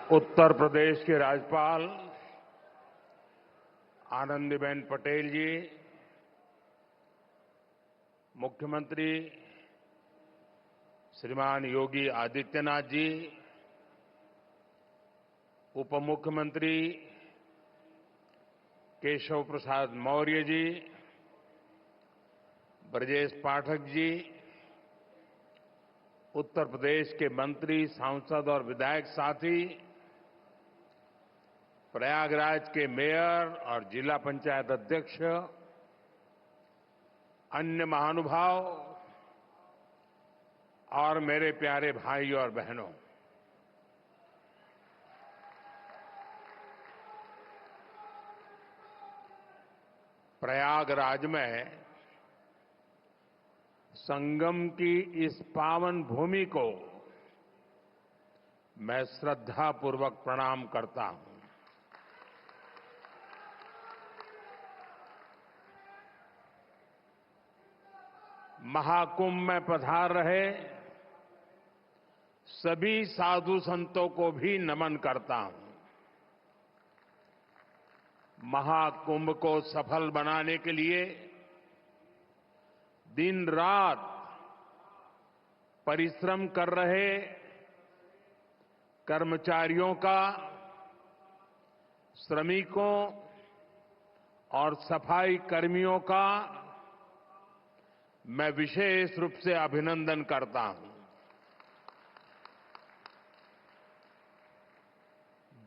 उत्तर प्रदेश के राज्यपाल आनंदीबेन पटेल जी, मुख्यमंत्री श्रीमान योगी आदित्यनाथ जी, उप मुख्यमंत्री केशव प्रसाद मौर्य जी, ब्रजेश पाठक जी, उत्तर प्रदेश के मंत्री, सांसद और विधायक साथी, प्रयागराज के मेयर और जिला पंचायत अध्यक्ष, अन्य महानुभाव और मेरे प्यारे भाई और बहनों, प्रयागराज में संगम की इस पावन भूमि को मैं श्रद्धापूर्वक प्रणाम करता हूं। महाकुंभ में पधार रहे सभी साधु संतों को भी नमन करता हूं। महाकुंभ को सफल बनाने के लिए दिन रात परिश्रम कर रहे कर्मचारियों का, श्रमिकों और सफाई कर्मियों का मैं विशेष रूप से अभिनंदन करता हूं।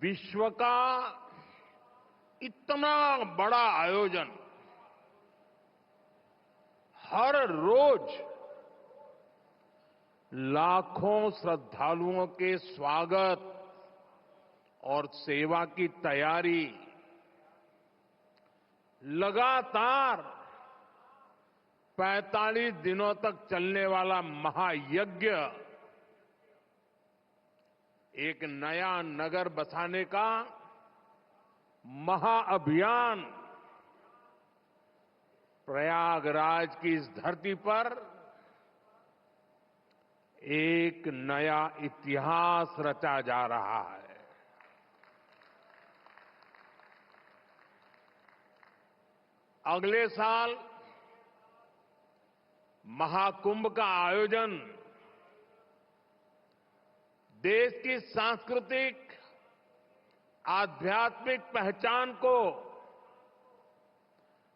विश्व का इतना बड़ा आयोजन हर रोज लाखों श्रद्धालुओं के स्वागत और सेवा की तैयारी, लगातार 45 दिनों तक चलने वाला महायज्ञ, एक नया नगर बसाने का महाअभियान प्रयागराज की इस धरती पर एक नया इतिहास रचा जा रहा है। अगले साल महाकुंभ का आयोजन देश की सांस्कृतिक आध्यात्मिक पहचान को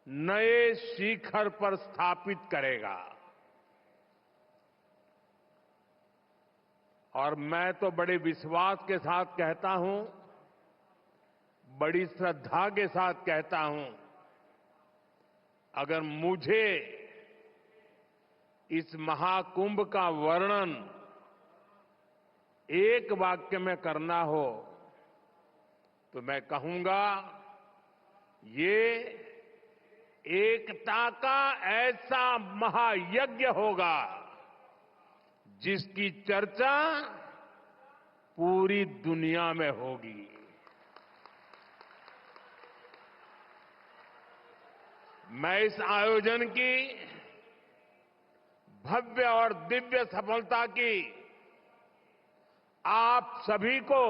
नए शिखर पर स्थापित करेगा। और मैं तो बड़े विश्वास के साथ कहता हूं, बड़ी श्रद्धा के साथ कहता हूं, अगर मुझे इस महाकुंभ का वर्णन एक वाक्य में करना हो तो मैं कहूंगा, ये एकता का ऐसा महायज्ञ होगा जिसकी चर्चा पूरी दुनिया में होगी। मैं इस आयोजन की भव्य और दिव्य सफलता की आप सभी को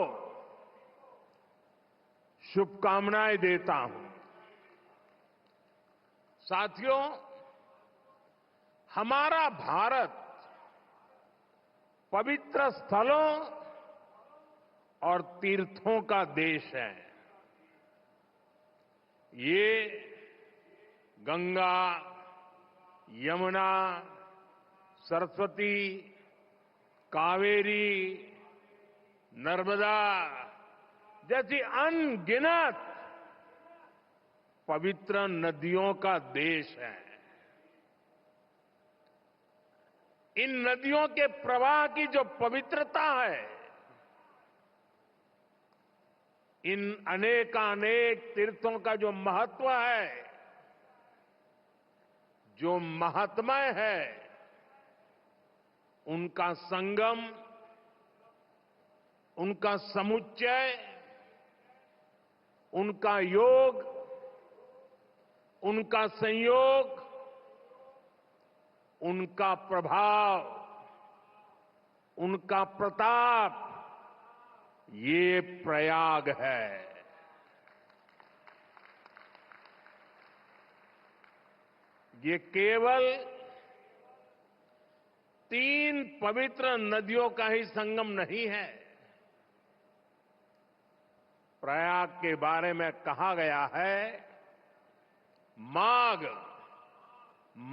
शुभकामनाएं देता हूं। साथियों, हमारा भारत पवित्र स्थलों और तीर्थों का देश है। ये गंगा, यमुना, सरस्वती, कावेरी, नर्मदा जैसी अनगिनत पवित्र नदियों का देश है। इन नदियों के प्रवाह की जो पवित्रता है, इन अनेकानेक तीर्थों का जो महत्व है, जो महात्म्य है, उनका संगम, उनका समुच्चय, उनका योग, उनका संयोग, उनका प्रभाव, उनका प्रताप, ये प्रयाग है। ये केवल 3 पवित्र नदियों का ही संगम नहीं है। प्रयाग के बारे में कहा गया है, माघ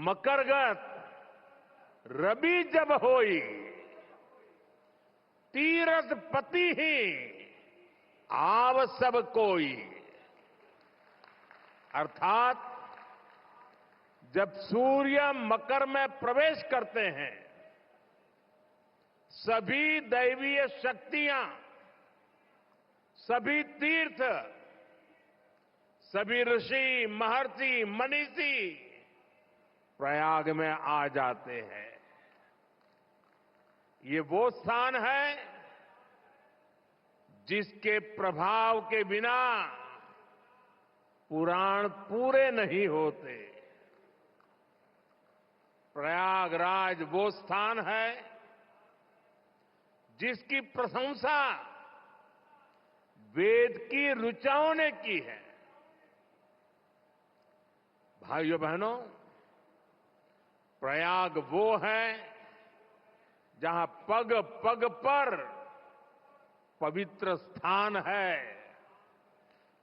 मकरगत रवि जब होई, तीरथ पति ही आव सब कोई। अर्थात जब सूर्य मकर में प्रवेश करते हैं, सभी दैवीय शक्तियां, सभी तीर्थ, सभी ऋषि, महर्षि, मनीषी प्रयाग में आ जाते हैं। ये वो स्थान है जिसके प्रभाव के बिना पुराण पूरे नहीं होते। प्रयागराज वो स्थान है जिसकी प्रशंसा वेद की ऋचाओं ने की है। भाइयों बहनों, प्रयाग वो है जहां पग पग पर पवित्र स्थान है,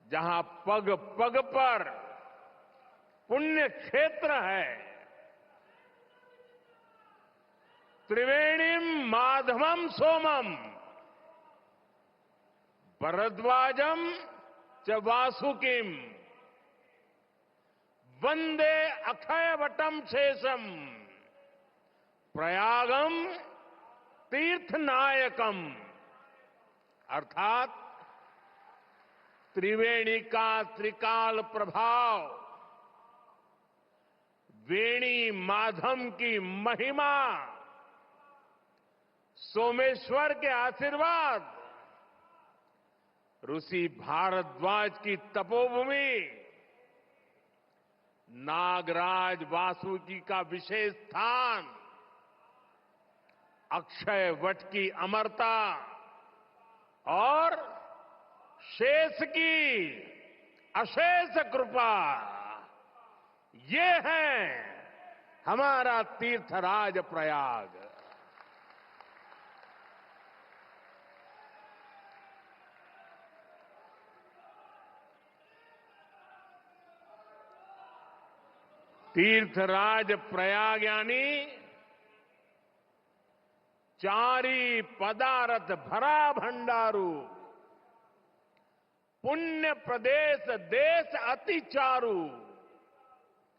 जहां पग पग पर पुण्य क्षेत्र है। त्रिवेणीम माधवम सोमम भरद्वाजम च वासुकिम वंदे अक्षयवटम शेषम प्रयागम तीर्थनायकम। अर्थात त्रिवेणी का त्रिकाल प्रभाव, वेणी माधम की महिमा, सोमेश्वर के आशीर्वाद, ऋषि भारद्वाज की तपोभूमि, नागराज वासुकी का विशेष स्थान, अक्षय वट की अमरता और शेष की अशेष कृपा, ये है हमारा तीर्थराज प्रयाग। तीर्थराज प्रयाग यानी चारी पदारथ भरा भंडारू, पुण्य प्रदेश देश अति चारू।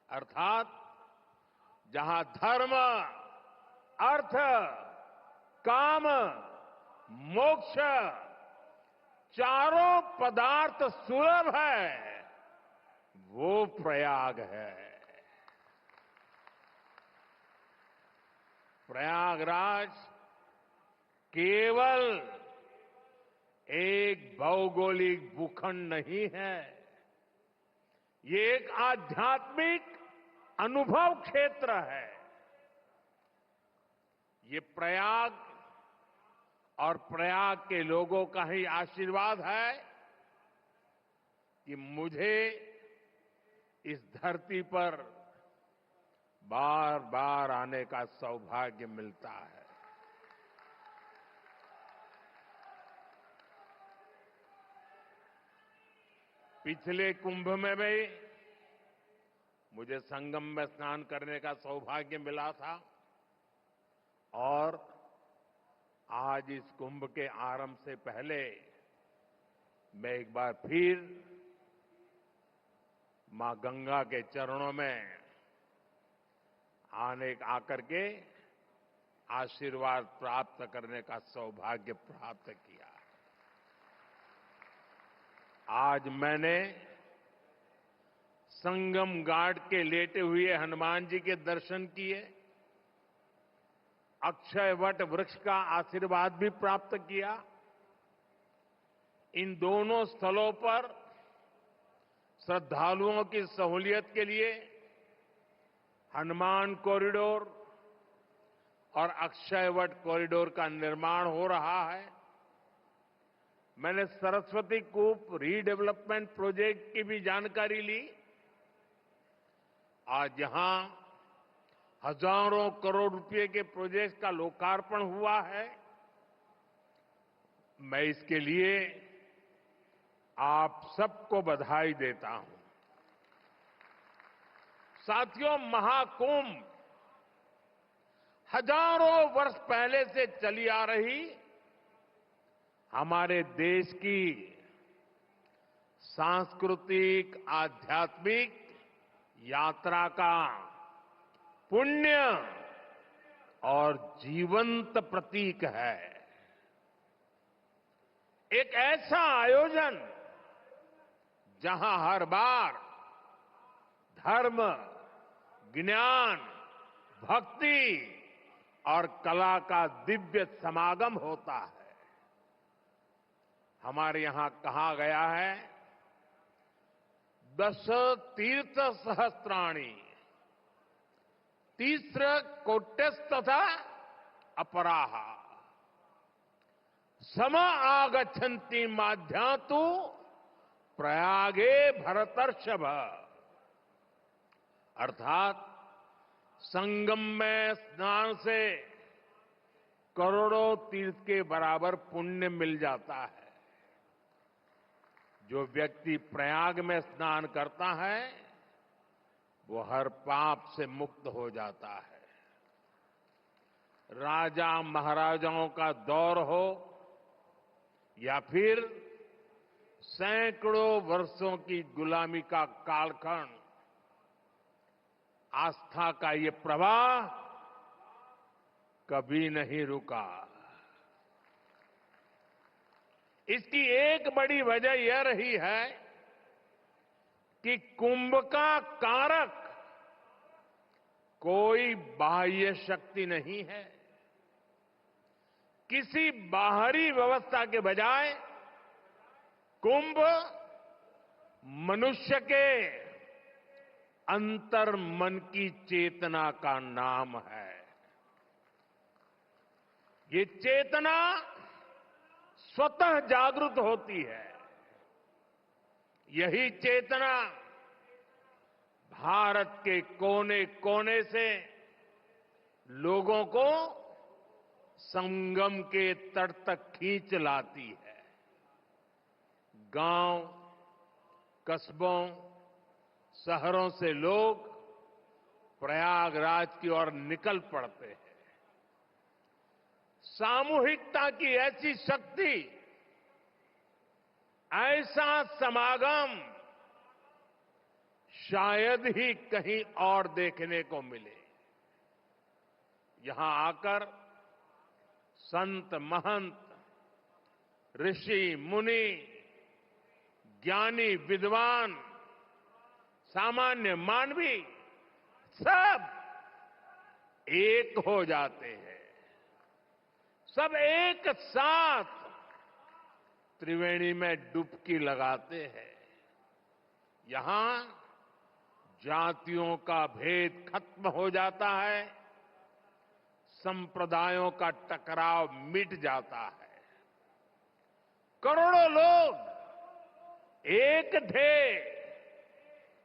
अर्थात जहां धर्म, अर्थ, काम, मोक्ष चारों पदार्थ सुलभ है, वो प्रयाग है। प्रयागराज केवल एक भौगोलिक भूखंड नहीं है, ये एक आध्यात्मिक अनुभव क्षेत्र है। ये प्रयाग और प्रयाग के लोगों का ही आशीर्वाद है कि मुझे इस धरती पर बार बार आने का सौभाग्य मिलता है। पिछले कुंभ में भी मुझे संगम में स्नान करने का सौभाग्य मिला था और आज इस कुंभ के आरंभ से पहले मैं एक बार फिर मां गंगा के चरणों में आकर के आशीर्वाद प्राप्त करने का सौभाग्य प्राप्त किया। आज मैंने संगम घाट के लेटे हुए हनुमान जी के दर्शन किए, अक्षय वट वृक्ष का आशीर्वाद भी प्राप्त किया। इन दोनों स्थलों पर श्रद्धालुओं की सहूलियत के लिए हनुमान कॉरिडोर और अक्षय वट कॉरिडोर का निर्माण हो रहा है। मैंने सरस्वती कूप रीडेवलपमेंट प्रोजेक्ट की भी जानकारी ली। आज यहां हजारों करोड़ रुपए के प्रोजेक्ट का लोकार्पण हुआ है। मैं इसके लिए आप सबको बधाई देता हूं। साथियों, महाकुंभ हजारों वर्ष पहले से चली आ रही हमारे देश की सांस्कृतिक आध्यात्मिक यात्रा का पुण्य और जीवंत प्रतीक है। एक ऐसा आयोजन जहां हर बार धर्म, ज्ञान, भक्ति और कला का दिव्य समागम होता है। हमारे यहां कहा गया है, दश तीर्थ सहस्त्राणि तीस्र कोट्यस्तथा अपराहा सम आगच्छन्ति माध्यातु प्रयागे भरतर्षभ। अर्थात संगम में स्नान से करोड़ों तीर्थ के बराबर पुण्य मिल जाता है। जो व्यक्ति प्रयाग में स्नान करता है वो हर पाप से मुक्त हो जाता है। राजा महाराजाओं का दौर हो या फिर सैकड़ों वर्षों की गुलामी का कालखंड, आस्था का ये प्रवाह कभी नहीं रुका। इसकी एक बड़ी वजह यह रही है कि कुंभ का कारक कोई बाह्य शक्ति नहीं है। किसी बाहरी व्यवस्था के बजाय कुंभ मनुष्य के अंतर मन की चेतना का नाम है। ये चेतना स्वतः जागृत होती है। यही चेतना भारत के कोने कोने से लोगों को संगम के तट तक खींच लाती है। गांव, कस्बों, शहरों से लोग प्रयागराज की ओर निकल पड़ते हैं। सामूहिकता की ऐसी शक्ति, ऐसा समागम शायद ही कहीं और देखने को मिले। यहां आकर संत, महंत, ऋषि, मुनि, ज्ञानी, विद्वान, सामान्य मानवी सब एक हो जाते हैं। सब एक साथ त्रिवेणी में डुबकी लगाते हैं। यहां जातियों का भेद खत्म हो जाता है, संप्रदायों का टकराव मिट जाता है। करोड़ों लोग एक ध्येय,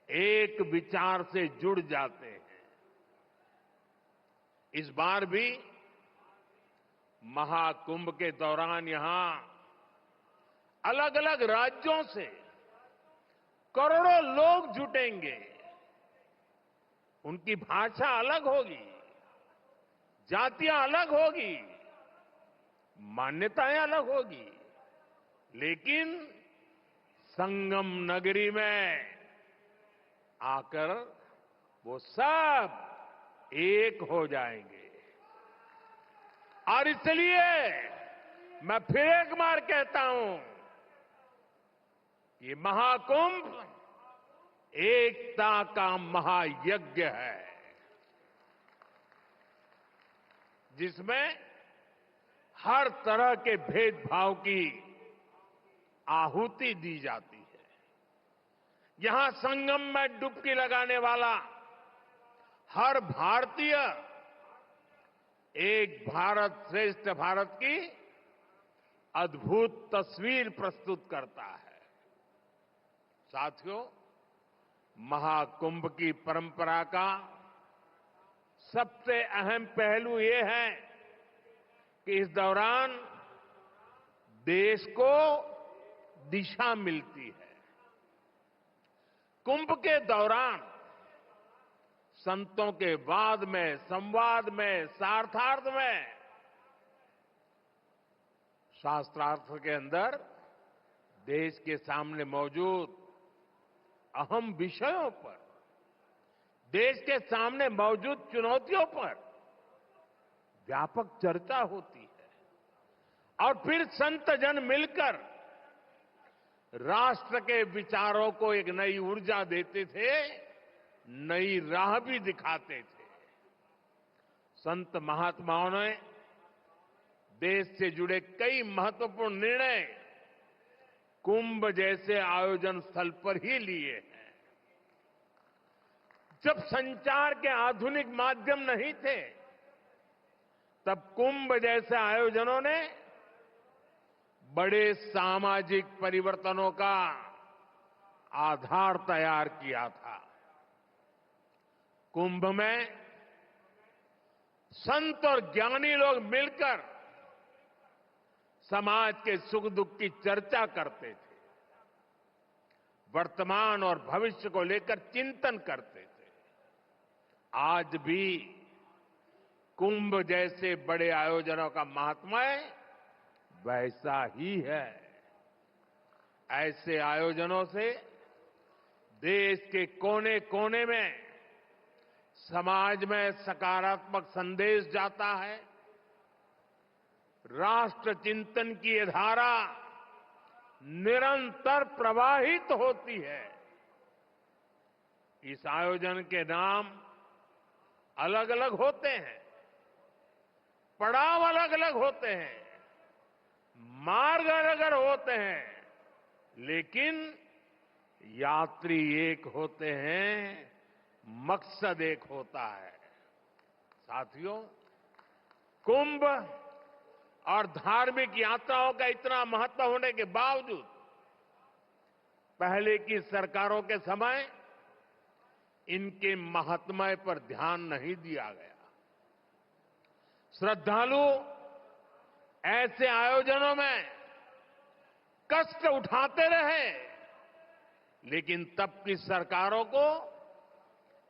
एक विचार से जुड़ जाते हैं। इस बार भी महाकुंभ के दौरान यहां अलग अलग राज्यों से करोड़ों लोग जुटेंगे। उनकी भाषा अलग होगी, जातियां अलग होगी, मान्यताएं अलग होगी, लेकिन संगम नगरी में आकर वो सब एक हो जाएंगे। और इसलिए मैं फिर एक बार कहता हूं, ये महाकुंभ एकता का महायज्ञ है, जिसमें हर तरह के भेदभाव की आहुति दी जाती है। यहां संगम में डुबकी लगाने वाला हर भारतीय एक भारत श्रेष्ठ भारत की अद्भुत तस्वीर प्रस्तुत करता है। साथियों, महाकुंभ की परंपरा का सबसे अहम पहलू ये है कि इस दौरान देश को दिशा मिलती है। कुंभ के दौरान संतों के वाद में, संवाद में, शास्त्रार्थ में, शास्त्रार्थ के अंदर देश के सामने मौजूद अहम विषयों पर, देश के सामने मौजूद चुनौतियों पर व्यापक चर्चा होती है और फिर संत जन मिलकर राष्ट्र के विचारों को एक नई ऊर्जा देते थे, नई राह भी दिखाते थे। संत महात्माओं ने देश से जुड़े कई महत्वपूर्ण निर्णय कुंभ जैसे आयोजन स्थल पर ही लिए हैं। जब संचार के आधुनिक माध्यम नहीं थे, तब कुंभ जैसे आयोजनों ने बड़े सामाजिक परिवर्तनों का आधार तैयार किया था। कुंभ में संत और ज्ञानी लोग मिलकर समाज के सुख दुख की चर्चा करते थे, वर्तमान और भविष्य को लेकर चिंतन करते थे। आज भी कुंभ जैसे बड़े आयोजनों का महात्म्य वैसा ही है। ऐसे आयोजनों से देश के कोने कोने में समाज में सकारात्मक संदेश जाता है। राष्ट्र चिंतन की ये धारा निरंतर प्रवाहित होती है। इस आयोजन के नाम अलग अलग होते हैं, पड़ाव अलग अलग होते हैं, मार्ग अलग अलग होते हैं, लेकिन यात्री एक होते हैं, मकसद एक होता है। साथियों, कुंभ और धार्मिक यात्राओं का इतना महत्व होने के बावजूद पहले की सरकारों के समय इनके महात्म्य पर ध्यान नहीं दिया गया। श्रद्धालु ऐसे आयोजनों में कष्ट उठाते रहे, लेकिन तब की सरकारों को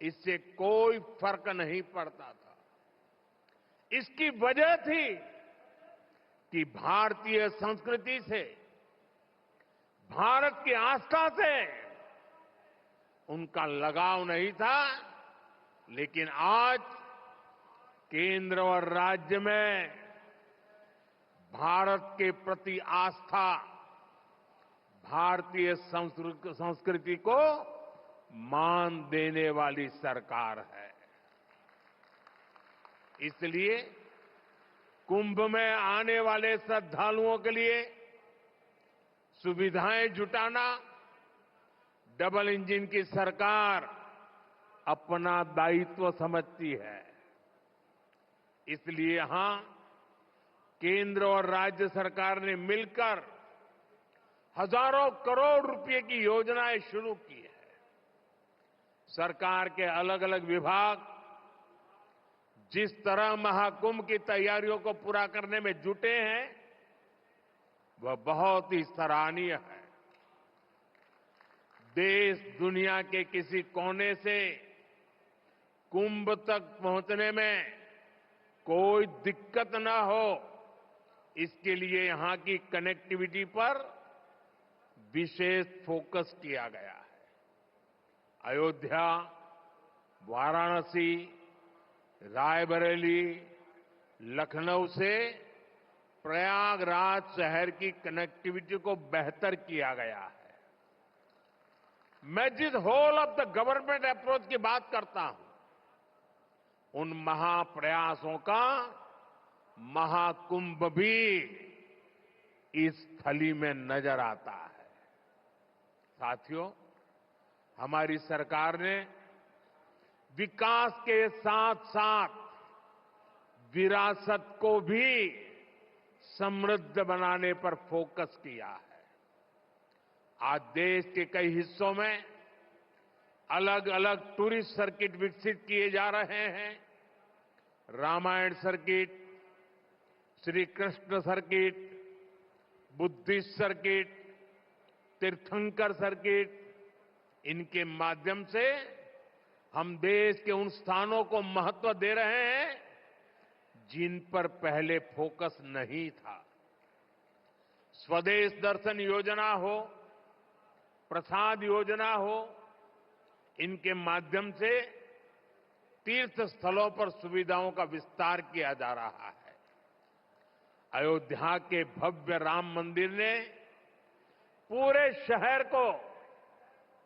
इससे कोई फर्क नहीं पड़ता था। इसकी वजह थी कि भारतीय संस्कृति से, भारत की आस्था से उनका लगाव नहीं था। लेकिन आज केंद्र और राज्य में भारत के प्रति आस्था, भारतीय संस्कृति को मान देने वाली सरकार है। इसलिए कुंभ में आने वाले श्रद्धालुओं के लिए सुविधाएं जुटाना डबल इंजन की सरकार अपना दायित्व समझती है। इसलिए यहां केंद्र और राज्य सरकार ने मिलकर हजारों करोड़ रुपए की योजनाएं शुरू की है। सरकार के अलग अलग विभाग जिस तरह महाकुंभ की तैयारियों को पूरा करने में जुटे हैं, वह बहुत ही सराहनीय है। देश दुनिया के किसी कोने से कुंभ तक पहुंचने में कोई दिक्कत न हो, इसके लिए यहां की कनेक्टिविटी पर विशेष फोकस किया गया है। अयोध्या, वाराणसी, रायबरेली, लखनऊ से प्रयागराज शहर की कनेक्टिविटी को बेहतर किया गया है। मैं जिस whole of the government approach की बात करता हूं, उन महाप्रयासों का महाकुंभ भी इस थली में नजर आता है। साथियों, हमारी सरकार ने विकास के साथ साथ विरासत को भी समृद्ध बनाने पर फोकस किया है। आज देश के कई हिस्सों में अलग अलग टूरिस्ट सर्किट विकसित किए जा रहे हैं। Ramayana circuit, Shri Krishna circuit, Buddhist circuit, Tirthankar circuit, इनके माध्यम से हम देश के उन स्थानों को महत्व दे रहे हैं जिन पर पहले फोकस नहीं था। स्वदेश दर्शन योजना हो, प्रसाद योजना हो, इनके माध्यम से तीर्थ स्थलों पर सुविधाओं का विस्तार किया जा रहा है। अयोध्या के भव्य राम मंदिर ने पूरे शहर को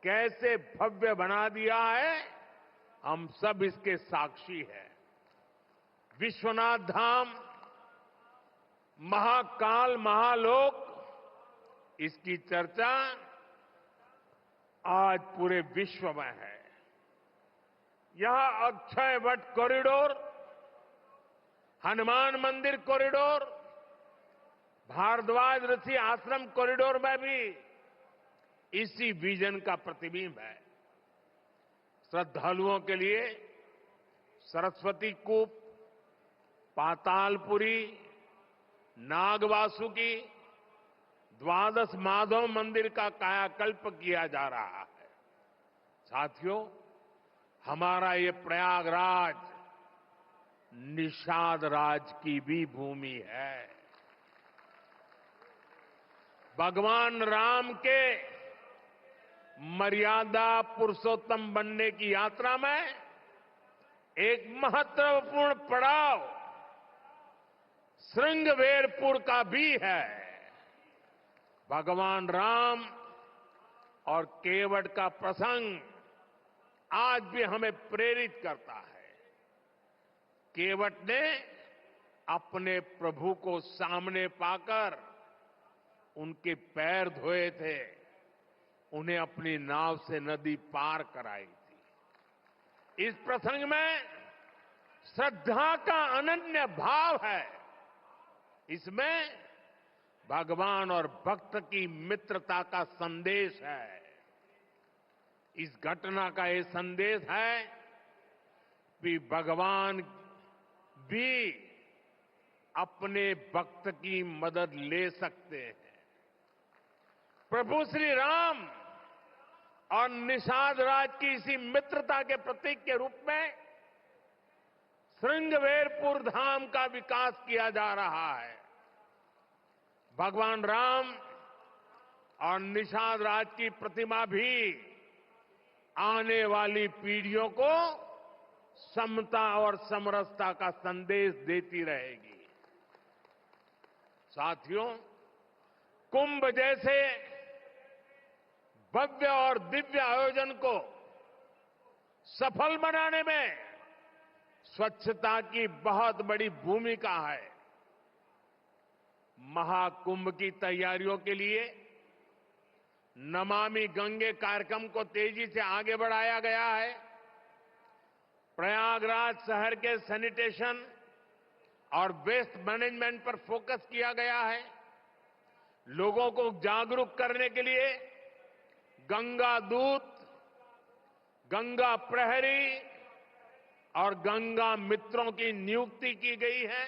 कैसे भव्य बना दिया है, हम सब इसके साक्षी हैं। विश्वनाथ धाम, महाकाल, महालोक, इसकी चर्चा आज पूरे विश्व में है। यहां अक्षय वट कॉरिडोर, हनुमान मंदिर कॉरिडोर, भारद्वाज ऋषि आश्रम कॉरिडोर में भी इसी विजन का प्रतिबिंब है। श्रद्धालुओं के लिए सरस्वती कूप, पातालपुरी, नागवासुकी, द्वादश माधव मंदिर का कायाकल्प किया जा रहा है। साथियों, हमारा ये प्रयागराज निषाद राज की भी भूमि है। भगवान राम के मर्यादा पुरुषोत्तम बनने की यात्रा में एक महत्वपूर्ण पड़ाव श्रृंगवेरपुर का भी है। भगवान राम और केवट का प्रसंग आज भी हमें प्रेरित करता है। केवट ने अपने प्रभु को सामने पाकर उनके पैर धोए थे, उन्हें अपनी नाव से नदी पार कराई थी। इस प्रसंग में श्रद्धा का अनन्य भाव है। इसमें भगवान और भक्त की मित्रता का संदेश है। इस घटना का ये संदेश है कि भगवान भी अपने भक्त की मदद ले सकते हैं। प्रभु श्री राम और निषाद राज की इसी मित्रता के प्रतीक के रूप में श्रृंगवेरपुर धाम का विकास किया जा रहा है। भगवान राम और निषाद राज की प्रतिमा भी आने वाली पीढ़ियों को समता और समरसता का संदेश देती रहेगी। साथियों, कुंभ जैसे भव्य और दिव्य आयोजन को सफल बनाने में स्वच्छता की बहुत बड़ी भूमिका है। महाकुंभ की तैयारियों के लिए नमामि गंगे कार्यक्रम को तेजी से आगे बढ़ाया गया है। प्रयागराज शहर के सैनिटेशन और वेस्ट मैनेजमेंट पर फोकस किया गया है। लोगों को जागरूक करने के लिए गंगा दूत, गंगा प्रहरी और गंगा मित्रों की नियुक्ति की गई है।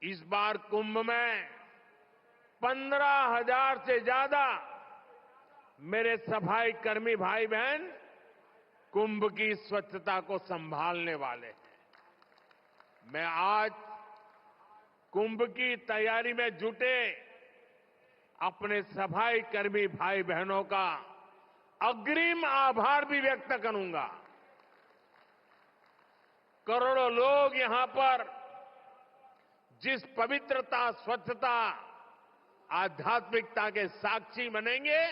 इस बार कुंभ में 15,000 से ज्यादा मेरे सफाई कर्मी भाई बहन कुंभ की स्वच्छता को संभालने वाले हैं। मैं आज कुंभ की तैयारी में जुटे अपने सफाई कर्मी भाई बहनों का अग्रिम आभार भी व्यक्त करूंगा। करोड़ों लोग यहां पर जिस पवित्रता, स्वच्छता, आध्यात्मिकता के साक्षी बनेंगे,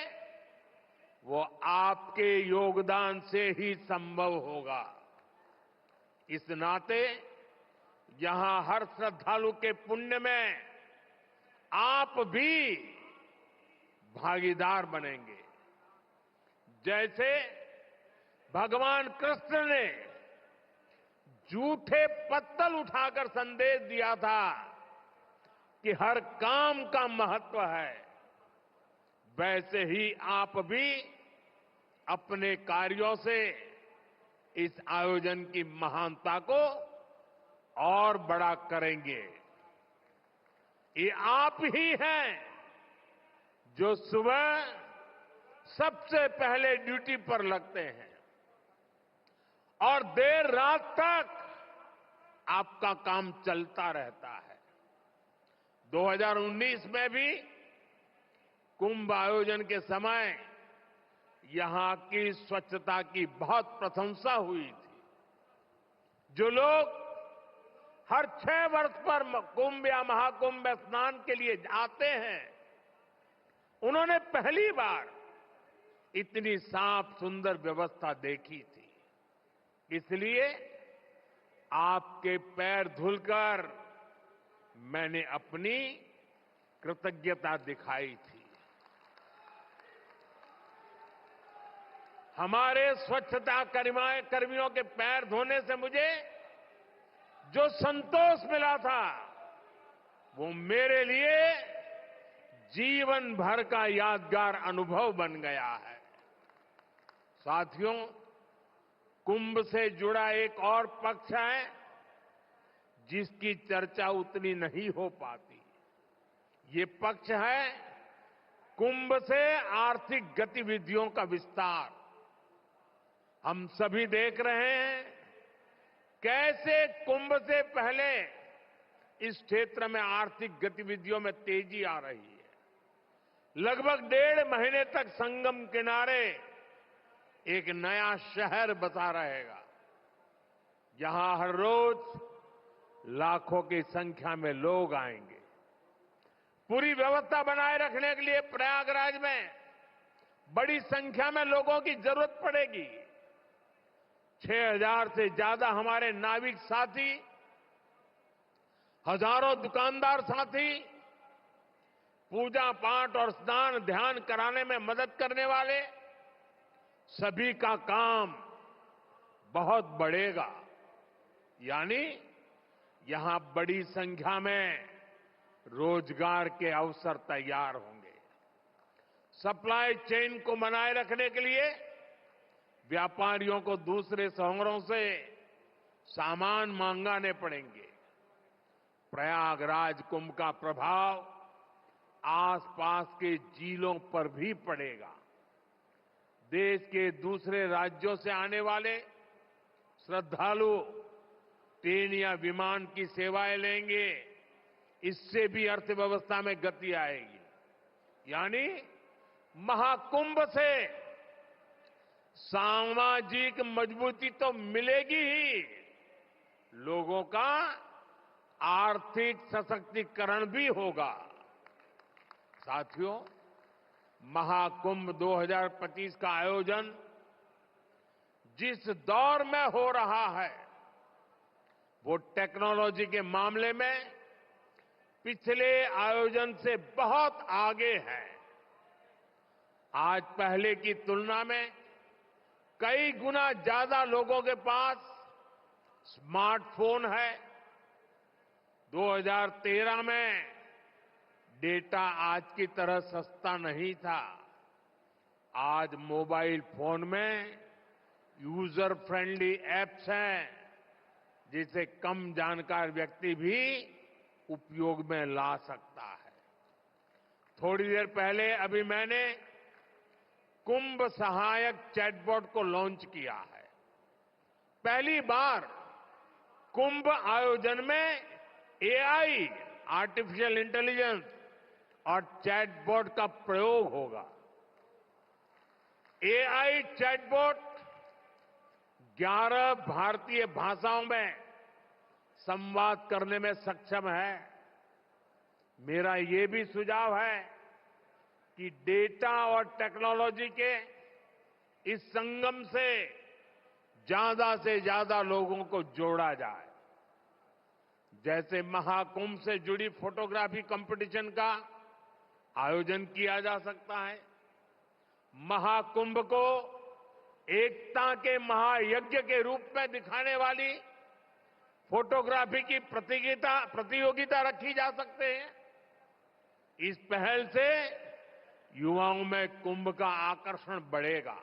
वो आपके योगदान से ही संभव होगा। इस नाते यहां हर श्रद्धालु के पुण्य में आप भी भागीदार बनेंगे। जैसे भगवान कृष्ण ने झूठे पत्तल उठाकर संदेश दिया था कि हर काम का महत्व है, वैसे ही आप भी अपने कार्यों से इस आयोजन की महानता को और बड़ा करेंगे। ये आप ही हैं जो सुबह सबसे पहले ड्यूटी पर लगते हैं और देर रात तक आपका काम चलता रहता है। 2019 में भी कुंभ आयोजन के समय यहां की स्वच्छता की बहुत प्रशंसा हुई थी। जो लोग हर 6 वर्ष पर कुंभ या महाकुंभ में स्नान के लिए आते हैं, उन्होंने पहली बार इतनी साफ सुंदर व्यवस्था देखी थी। इसलिए आपके पैर धुलकर मैंने अपनी कृतज्ञता दिखाई थी। हमारे स्वच्छता कर्मियों के पैर धोने से मुझे जो संतोष मिला था, वो मेरे लिए जीवन भर का यादगार अनुभव बन गया है। साथियों, कुंभ से जुड़ा एक और पक्ष है जिसकी चर्चा उतनी नहीं हो पाती। ये पक्ष है कुंभ से आर्थिक गतिविधियों का विस्तार। हम सभी देख रहे हैं कैसे कुंभ से पहले इस क्षेत्र में आर्थिक गतिविधियों में तेजी आ रही है। लगभग 1.5 महीने तक संगम किनारे एक नया शहर बसा रहेगा, जहां हर रोज लाखों की संख्या में लोग आएंगे। पूरी व्यवस्था बनाए रखने के लिए प्रयागराज में बड़ी संख्या में लोगों की जरूरत पड़ेगी। 6,000 से ज्यादा हमारे नाविक साथी, हजारों दुकानदार साथी, पूजा पाठ और स्नान ध्यान कराने में मदद करने वाले, सभी का काम बहुत बढ़ेगा। यानी यहां बड़ी संख्या में रोजगार के अवसर तैयार होंगे। सप्लाई चेन को बनाए रखने के लिए व्यापारियों को दूसरे शहरों से सामान मंगाने पड़ेंगे। प्रयागराज कुंभ का प्रभाव आसपास के जिलों पर भी पड़ेगा। देश के दूसरे राज्यों से आने वाले श्रद्धालु ट्रेन या विमान की सेवाएं लेंगे। इससे भी अर्थव्यवस्था में गति आएगी। यानी महाकुंभ से सामाजिक मजबूती तो मिलेगी ही, लोगों का आर्थिक सशक्तिकरण भी होगा। साथियों, महाकुंभ 2025 का आयोजन जिस दौर में हो रहा है, वो टेक्नोलॉजी के मामले में पिछले आयोजन से बहुत आगे है। आज पहले की तुलना में कई गुना ज्यादा लोगों के पास स्मार्टफोन है। 2013 में डेटा आज की तरह सस्ता नहीं था। आज मोबाइल फोन में यूजर फ्रेंडली एप्स हैं, जिसे कम जानकार व्यक्ति भी उपयोग में ला सकता है। थोड़ी देर पहले अभी मैंने कुंभ सहायक चैटबॉट को लॉन्च किया है। पहली बार कुंभ आयोजन में एआई, आर्टिफिशियल इंटेलिजेंस और चैटबॉट का प्रयोग होगा। एआई चैटबॉट 11 भारतीय भाषाओं में संवाद करने में सक्षम है। मेरा ये भी सुझाव है कि डेटा और टेक्नोलॉजी के इस संगम से ज्यादा लोगों को जोड़ा जाए। जैसे महाकुंभ से जुड़ी फोटोग्राफी कंपटीशन का आयोजन किया जा सकता है। महाकुंभ को एकता के महायज्ञ के रूप में दिखाने वाली फोटोग्राफी की प्रतियोगिता रखी जा सकते हैं। इस पहल से युवाओं में कुंभ का आकर्षण बढ़ेगा।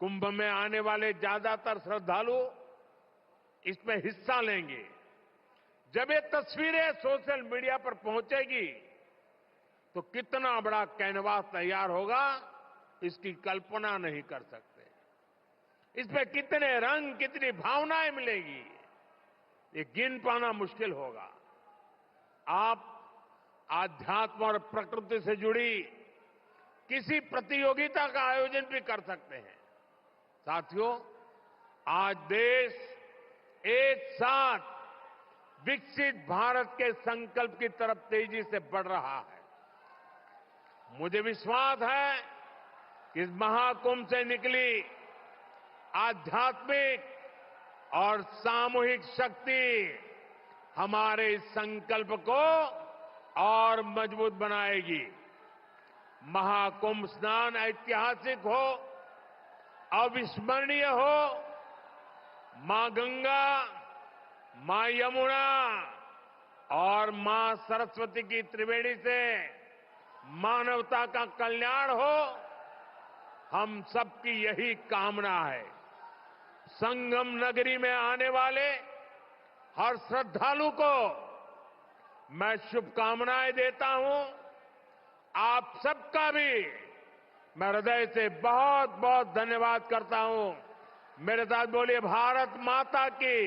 कुंभ में आने वाले ज्यादातर श्रद्धालु इसमें हिस्सा लेंगे। जब ये तस्वीरें सोशल मीडिया पर पहुंचेगी तो कितना बड़ा कैनवास तैयार होगा, इसकी कल्पना नहीं कर सकते। इसमें कितने रंग, कितनी भावनाएं मिलेगी, ये गिन पाना मुश्किल होगा। आप आध्यात्म और प्रकृति से जुड़ी किसी प्रतियोगिता का आयोजन भी कर सकते हैं। साथियों, आज देश एक साथ विकसित भारत के संकल्प की तरफ तेजी से बढ़ रहा है। मुझे विश्वास है कि इस महाकुंभ से निकली आध्यात्मिक और सामूहिक शक्ति हमारे इस संकल्प को और मजबूत बनाएगी। महाकुंभ स्नान ऐतिहासिक हो, अविस्मरणीय हो, मां गंगा, मां यमुना और मां सरस्वती की त्रिवेणी से मानवता का कल्याण हो, हम सबकी यही कामना है। संगम नगरी में आने वाले हर श्रद्धालु को मैं शुभकामनाएं देता हूं। आप सबका भी मैं हृदय से बहुत बहुत धन्यवाद करता हूं। मेरे साथ बोलिए, भारत माता की,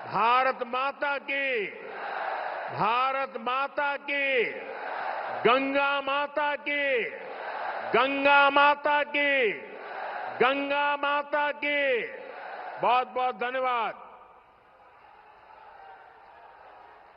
भारत माता की, भारत माता की, गंगा माता की, गंगा माता की, गंगा माता की। बहुत बहुत धन्यवाद।